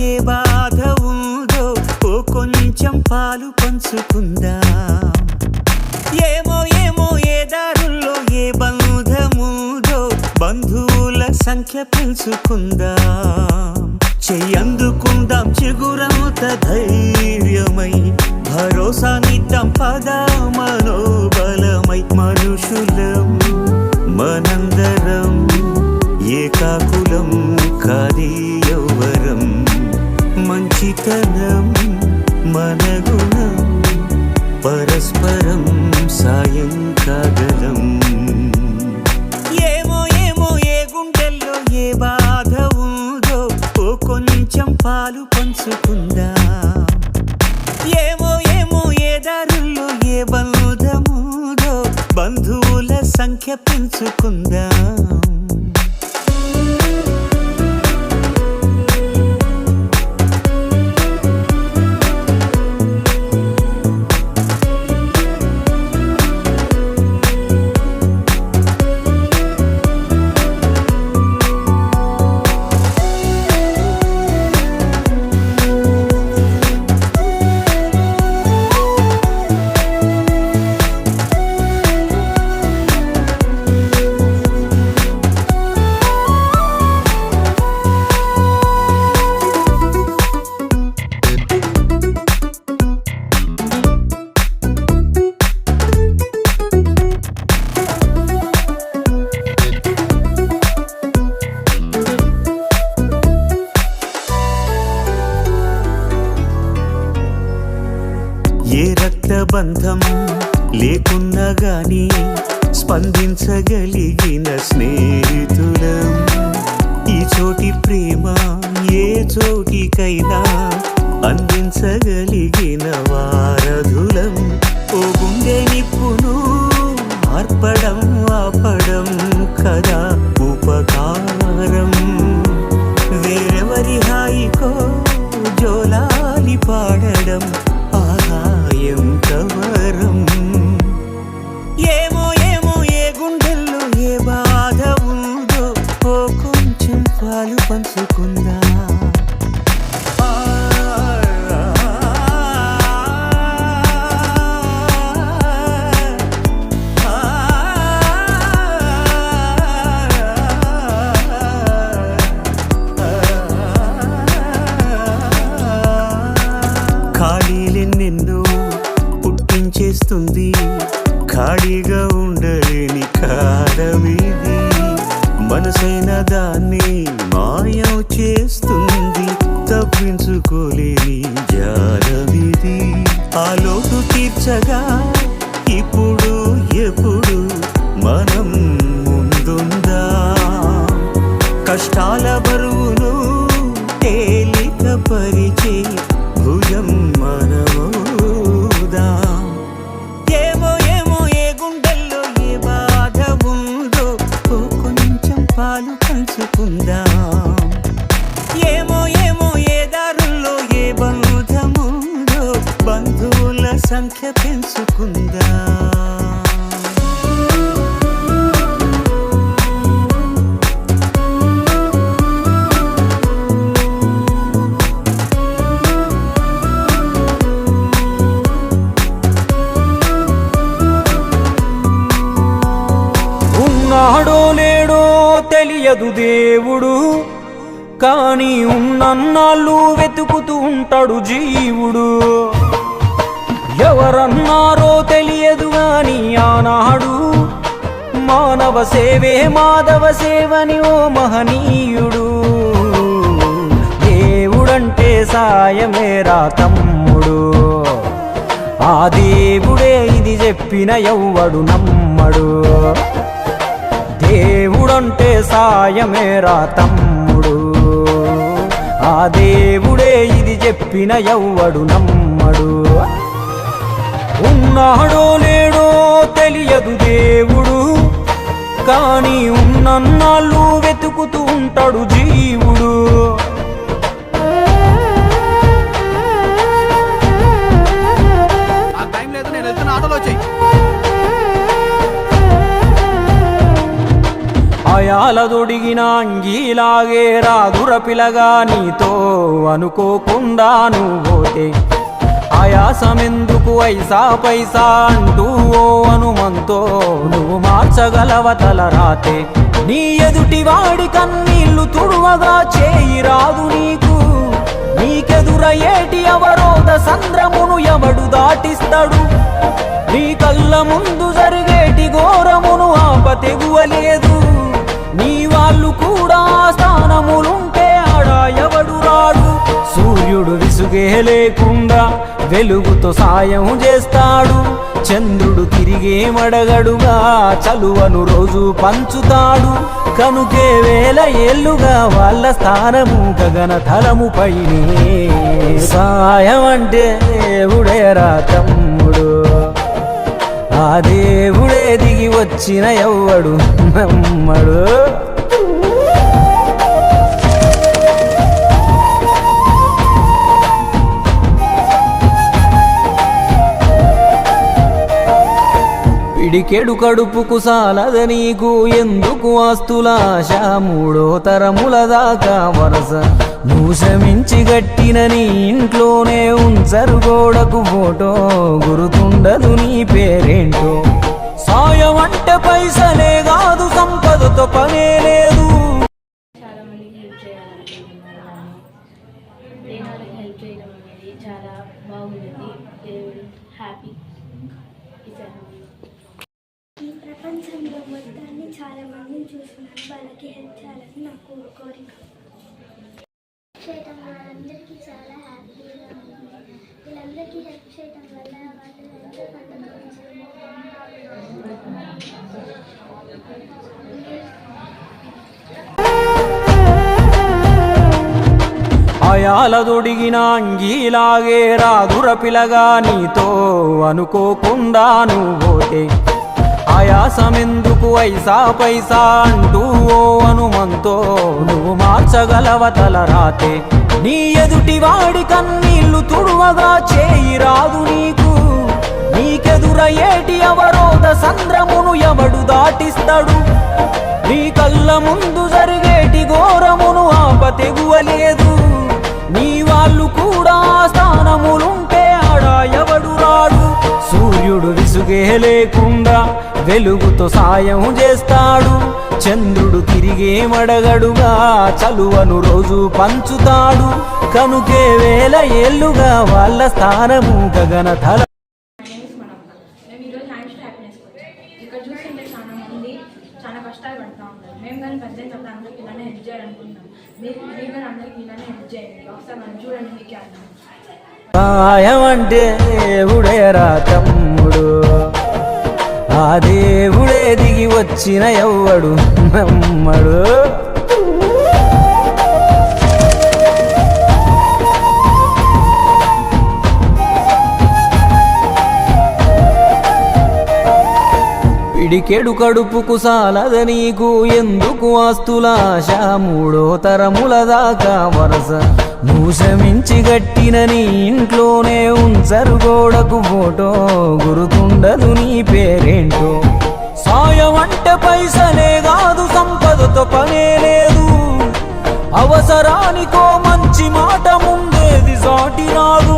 ఏ బాధ ఉందో ఓ కొంచెం పాలు పంచుకుందాం. ఏమో ఏమో ఏ దారుల్లో ఏ బంధముదో బంధువుల సంఖ్య పెంచుకుందాం. చెయ్యందుకుందాం చిగురంత ధైర్యమై భరోసానిద్దాం పద మనోబలమై. మనుషులం మనందరం ఏకాకులం కాది యౌవరం. మంచితనం మన గుణం పరస్పరం సాయం కాగలం. ఏమో ఏమో ఏ గుండెల్లో ఏ బాధ ఉందో ఓ కొంచెం పాలు పంచుకుందాం. ఏమో ఏమో ఏ దారుల్లో ఏ బంధముదో బంధువుల సంఖ్య పెంచుకుందాం. ఏ రక్తబంధం లేకున్నా గాని స్పందించగలిగిన స్నేహితులం. ఈ చోటి ప్రేమ ఏ చోటికైనా అందించగలిగిన వారధులం. ఓ గుండె నిప్పును ఆర్పడం ఆపడం కదా ఉపకారం. వేరెవరి హాయికో జోలాలి పాడడం కవరం. ఏమో ఏమో ఏ గుండెల్లో ఏ బాధ ఉందో ఓ కొంచెం పాలు పంచుకుందా. ఖాళీలెన్నెన్నో పుట్టించేస్తుంది ఖాళీగా ఉండలేని కాలమిది. మనసైన దాన్ని మాయం చేస్తుంది తప్పించుకోలేని జాలమిది. ఆ లోటు తీర్చగా ఇప్పుడు ఎప్పుడు మనం ముందుందా. కష్టాల బరువును తేలిక పరిచే భుజం మనమౌదా. ఏమో ఏమో ఏ గుండెల్లో ఏ బాధ ఉందో ఓ కొంచెం పాలు పంచుకుందాం. ఏమో ఏమో ఏ దారుల్లో ఏ బంధముందో బంధువుల సంఖ్య పెంచుకుందాం. ఉన్నాడో లేడో తెలియదు దేవుడు, కానీ ఉన్నన్నాళ్ళు వెతుకుతూ ఉంటాడు జీవుడు. ఎవరన్నారో తెలియదు గాని ఆనాడు మానవ సేవే మాధవ సేవని ఓ మహనీయుడు. దేవుడంటే సాయమేరా తమ్ముడు, ఆ దేవుడే ఇది చెప్పిన ఎవ్వడు నమ్మడు. దేవుడంటే సాయమేరా తమ్ముడు, ఆ దేవుడే ఇది చెప్పిన ఎవ్వడు నమ్మడు. ఉన్నాడో లేడో తెలియదు దేవుడు, కానీ ఉన్నన్నాళ్ళు వెతుకుతూ ఉంటాడు జీవుడు. ఆయా ఆయాలదొడిగిన అంగీలాగే రాదుర పిలగా నీతో అనుకోకుండా నువ్వోతే ఆయాసమెందుకు ఐసా పైసా అంటూ ఓ అనుమంతో నువ్వు మార్చగలవ తలరాతే నీ ఎదుటి వాడి కన్నీళ్లు తుడువగా చేయి రాదు నీకెదురయ్యేటి అవరోధ సంద్రమును ఎవడు దాటిస్తాడు నీ కళ్ళ ముందు జరిగేటి ఘోరమును ఆపతెగువలేదు నీ వాళ్ళు కూడా స్థానములుంటే ఆడా ఎవడు రాడు సూర్యుడు విసుగే లేకుండా వెలుగుతో సాయం చేస్తాడు చంద్రుడు తిరిగే మడగడుగా చలువను రోజు పంచుతాడు కనుకే వేల ఏళ్ళుగా వాళ్ళ స్థానము గగన తలము పైనే సాయం అంటే దేవుడేరా తమ్ముడు ఆ దేవుడే దిగి వచ్చిన ఎవ్వడు నమ్మడు పిడికెడు కడుపుకు సాలద నీకు ఎందుకు ఆస్తులాశ మూడో తరముల దాకా వరస నువ్వు శ్రమించి గట్టిన నీ ఇంట్లోనే ఉంచరు గోడకు ఫోటో గుర్తుండదు నీ పేరేంటో సాయం అంటే పైసలే కాదు సంపదతో పనే లేదు చాలా మందికి హెల్ప్ చేయాలనుకుంటున్నాను నేను వాళ్ళకి హెల్ప్ చేయడం అనేది చాలా బాగుంది హ్యాపీ ఈ ప్రపంచంలో మొత్తాన్ని చాలా మందిని చూస్తున్నాను వాళ్ళకి హెల్ప్ చేయాలని నాకు కోరిక చేయడం వాళ్ళందరికీ చాలా హ్యాపీగా ఉంది వీళ్ళందరికీ హెల్ప్ చేయడం వల్ల వాళ్ళు ఎంతో ఆయాలదొడిగిన అంగీలాగే రాదుర పిలగా నీతో అనుకోకుండా నువ్వోతే ఆయాసమెందుకు ఐసా పైసా అంటూ ఓ అనుమంతో నువ్వు మార్చగలవ తలరాతే నీ ఎదుటి వాడి కన్నీళ్లు తుడువగా చేయి రాదు నీకెదురయ్యేటి అవరోధ సంద్రమును ఎవడు దాటిస్తాడు నీ కళ్ళ ముందు జరిగేటి ఘోరమును ఆపతెగువలేదు నీ వాళ్ళు కూడా స్థానములుంటే ఆడా ఎవడు రాడు సూర్యుడు విసుగే లేకుండా వెలుగుతో సాయం చేస్తాడు చంద్రుడు తిరిగే మడగడుగా చలువను రోజు పంచుతాడు కనుకే వేల ఏళ్ళుగా వాళ్ళ స్థానము గగన తల మేము ఈరోజు హ్యాండ్స్ హ్యాపీనెస్ ఇక్కడ చూస్తుంటే చాలా మంది చాలా కష్టాలు పడుతూ ఉంటారు మేము కానీ పెద్ద చెప్తే అందరికి ఇలానే హెల్ప్ చేయాలనుకుంటున్నాం మీరు కానీ అందరికి ఇలానే హెల్ప్ చేయండి ఒకసారి మనం చూడండి మీకే అర్థం సాయం అంటే దేవుడేరా తమ్ముడు ఆ దేవుడే దిగి వచ్చిన ఎవ్వడు నమ్మడు పిడికెడు కడుపుకు సాలద నీకు ఎందుకు ఆస్తులాశ మూడో తరముల దాకా వరస నువ్వు శ్రమించి గట్టిన నీ ఇంట్లోనే ఉంచరు గోడకు ఫోటో గుర్తుండదు నీ పేరేంటో సాయం అంటే పైసలే కాదు సంపదతో పనే లేదు అవసరానికో మంచి మాట ముందేది సాటి రాదు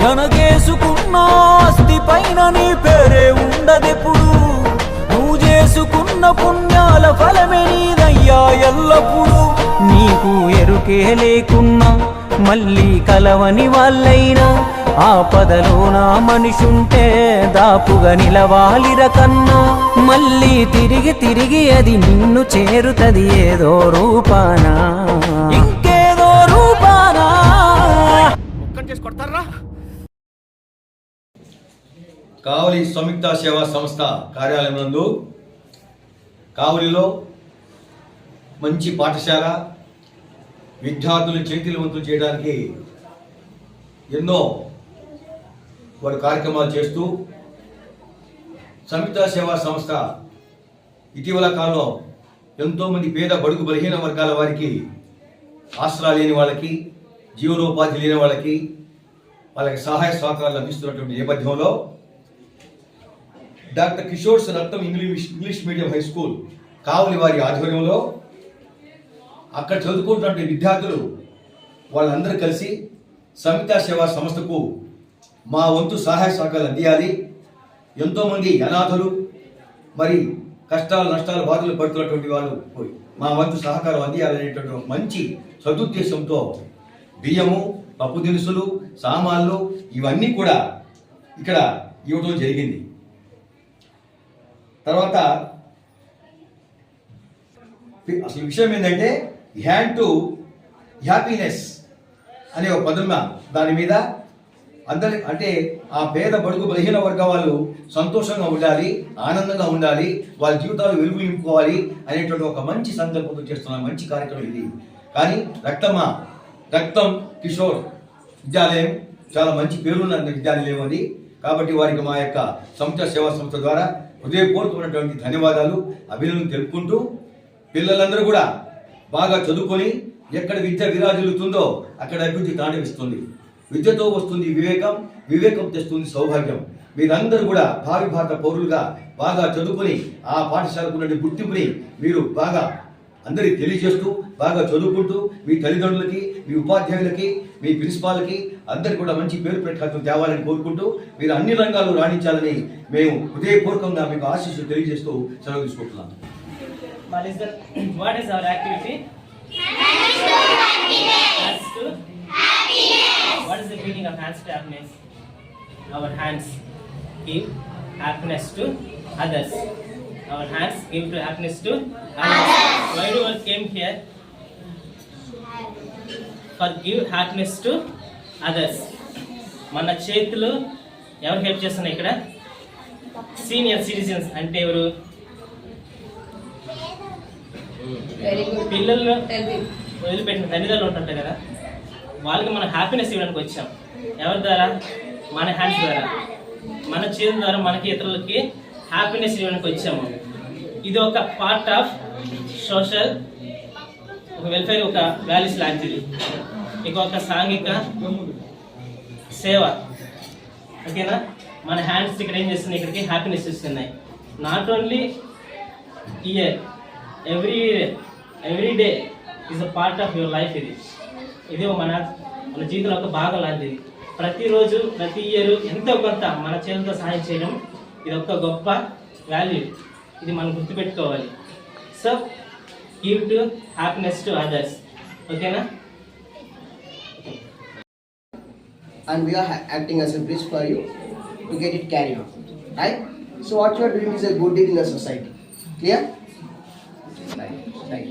ఎనగేసుకున్న ఆస్తి పైన నీ పేరే ఉండదెప్పుడు నువ్వు చేసుకున్న పుణ్యాల ఫలమే నీదయ్యా ఎల్లప్పుడు నీకు ఎరుకే లేకున్నా మళ్ళీ కలవని వాళ్ళైనా ఆపదలో నా మనిషుంటే దాపుగా నిలవాలిర కన్నా మళ్ళీ తిరిగి అది నిన్ను చేరుతది ఏదో రూపానా ఇంకేదో రూపానా కావలి సంయుక్త సేవా సంస్థ కార్యాలయం నందు కావలిలో మంచి పాఠశాల విద్యార్థులు చైతన్యవంతులు చేయడానికి ఎన్నో వారి కార్యక్రమాలు చేస్తూ సంయుక్త సేవా సంస్థ ఇటీవల కాలంలో ఎంతోమంది పేద బడుగు బలహీన వర్గాల వారికి ఆసరా లేని వాళ్ళకి జీవనోపాధి లేని వాళ్ళకి సహాయ సహకారాలు అందిస్తున్నటువంటి నేపథ్యంలో డాక్టర్ కిషోర్స్ రత్నం ఇంగ్లీష్ మీడియం హై స్కూల్ కావలి వారి ఆధ్వర్యంలో అక్కడ చదువుకుంటున్న విద్యార్థులు వాళ్ళందరూ కలిసి సమితా సేవా సంస్థకు మా వంతు సహాయ సహకారాలు అందియాలి, ఎంతోమంది అనాథలు మరి కష్టాలు నష్టాలు బాధలు పడుతున్నటువంటి వాళ్ళు మా వంతు సహకారం అందియాలనేటువంటి ఒక మంచి సదుద్దేశంతో బియ్యము, పప్పు దినుసులు, సామాన్లు ఇవన్నీ కూడా ఇక్కడ ఇవ్వడం జరిగింది. తర్వాత అసలు విషయం ఏంటంటే హ్యాండ్ టు హ్యాపీనెస్ అనే ఒక పదం దాని మీద అందరి అంటే ఆ పేద బడుగు బలహీన వర్గ వాళ్ళు సంతోషంగా ఉండాలి, ఆనందంగా ఉండాలి, వాళ్ళ జీవితాలు వెలుగు నింపుకోవాలి అనేటువంటి ఒక మంచి సంకల్పంతో చేస్తున్న మంచి కార్యక్రమం ఇది. కానీ రక్తం కిషోర్ విద్యాలయం చాలా మంచి పేరున్న విద్యాలయం అది. కాబట్టి వారికి మా యొక్క సమితా సేవా సంస్థ ద్వారా హృదయపూర్వకమైనటువంటి ధన్యవాదాలు, అభినందనలు తెలుపుకుంటూ పిల్లలందరూ కూడా బాగా చదువుకొని ఎక్కడ విద్య విరాజిల్లుతుందో అక్కడ అభివృద్ధి తాండవిస్తుంది. విద్యతో వస్తుంది వివేకం, వివేకం తెస్తుంది సౌభాగ్యం. మీరందరూ కూడా భావి భారత పౌరులుగా బాగా చదువుకొని ఆ పాఠశాలకు ఉన్న గుర్తింపుని మీరు బాగా అందరికీ తెలియజేస్తూ బాగా చదువుకుంటూ మీ తల్లిదండ్రులకి, మీ ఉపాధ్యాయులకి, మీ ప్రిన్సిపాల్కి అందరికీ కూడా మంచి పేరు ప్రఖ్యాతులు తేవాలని కోరుకుంటూ మీరు అన్ని రంగాల్లో రాణించాలని మేము హృదయపూర్వకంగా మీకు ఆశీస్సులు తెలియజేస్తూ సెలవు తీసుకుంటున్నాను. What is our activity? Hands to happiness. What is the meaning of hands to happiness? Our hands give happiness to others. Our hands give to happiness to others. Why do we came here? For give happiness to others. మన చేతులు ఎవరు help చేస్తున్నారు ఇక్కడ? Senior citizens అంటే ఎవరు? పిల్లలు వదిలిపెట్టిన తల్లిదండ్రులు ఉంటుంటారు కదా, వాళ్ళకి మనం హ్యాపీనెస్ ఇవ్వడానికి వచ్చాం. ఎవరి ద్వారా? మన హ్యాండ్స్ ద్వారా, మన చేతుల ద్వారా మనకి ఇతరులకి హ్యాపీనెస్ ఇవ్వడానికి వచ్చాము. ఇది ఒక పార్ట్ ఆఫ్ సోషల్ ఒక వెల్ఫేర్, ఒక వాల్యూస్ లాంటిది, ఇక ఒక సాంఘిక సేవ. ఓకేనా? మన హ్యాండ్స్ ఇక్కడ ఏం చేస్తున్నాయి? ఇక్కడికి హ్యాపీనెస్ ఇస్తున్నాయి. Not only year, every day is a part of your life. ఇది మన జీవితంలో ఒక భాగం లాంటిది. ప్రతిరోజు ప్రతి ఇయర్ ఎంతో కొంత మన చేతులతో సహాయం చేయడం ఇది ఒక గొప్ప వాల్యూ. ఇది మనం గుర్తుపెట్టుకోవాలి. So give to happiness to others. ఓకేనా? And we are acting as a bridge for you to get it carried on, right? So what you are doing is a good deed in the society. Clear? Right.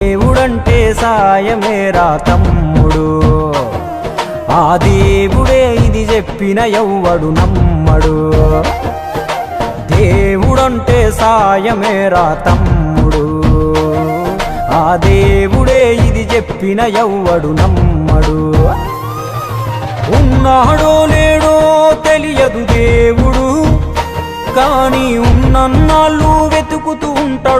దేవుడంటే సాయమేరా తమ్ముడు, ఆ దేవుడే ఇది చెప్పిన ఎవ్వడు నమ్మడు. దేవుడంటే సాయమేరా తమ్ముడు, ఆ దేవుడే ఇది చెప్పిన ఎవ్వడు నమ్మడు. ఉన్నాడో లేడో తెలియదు దేవుడు, కానీ ఉన్నన్నాళ్ళు వెతుకుతూ ఉంటాడు.